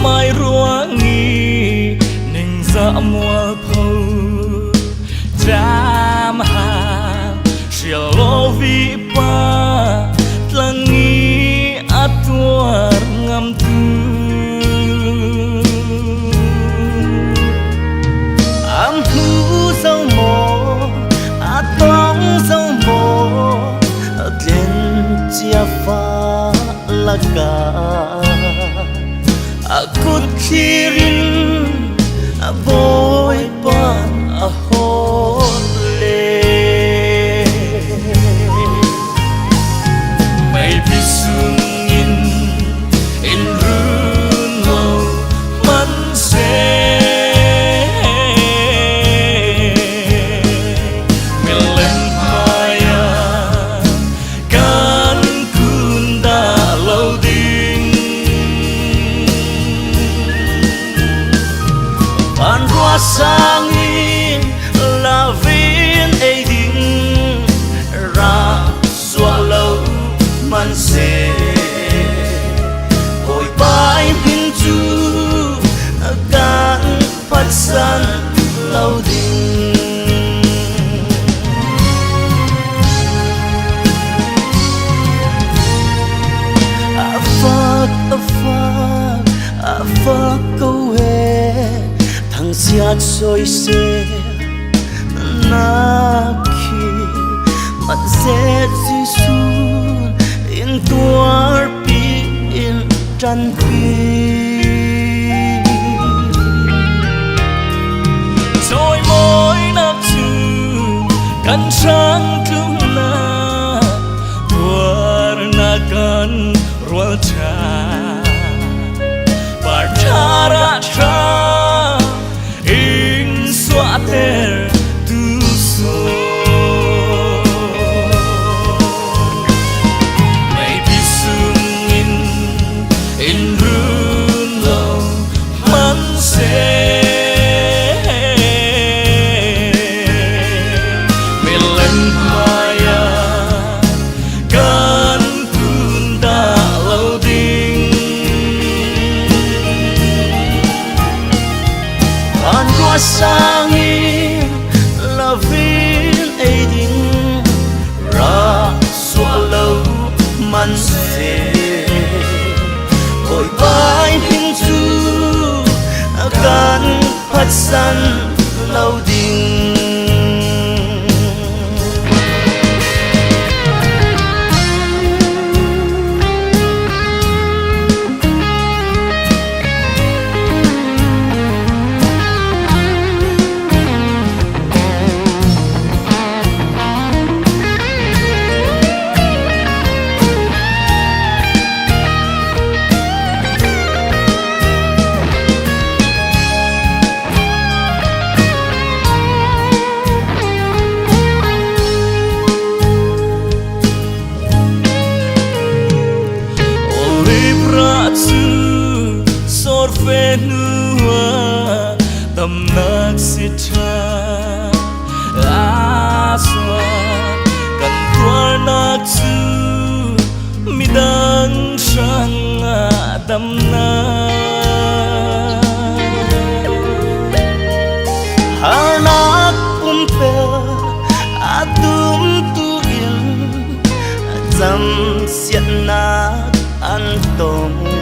mai rùa nghi ninh dạ mùa phâu Cham hà Xìa lô vi ba Tlang nghi atuar ngam tu Am thu sâu mô Atong sâu mô Tlen chia pha laga Akut kirin Boy pan ahon le May bisungin In runo man se Milen maya Kan kunda loading Pan rua sangin la vin ai ding ra swallow man se oi bai pin chu gan pat san lâu ding a fuck câu hè thằng giat soi se na khi mặt sẽ Giêsu in tuar pi in trăn pi rồi mỗi năm chu cần sang chung na tuar na kan rual cha Bartara cha in suater tu so May bisungin in runo man se Milen maya kan kunda loading An rua sangin la vin ai ding ra swallow man se oi bai pin chu kan pat san lâu ding Venua tâm nak sita aswa kan tuar nak su midang sang dam na harnak umpel atum tuin jam siat nak antong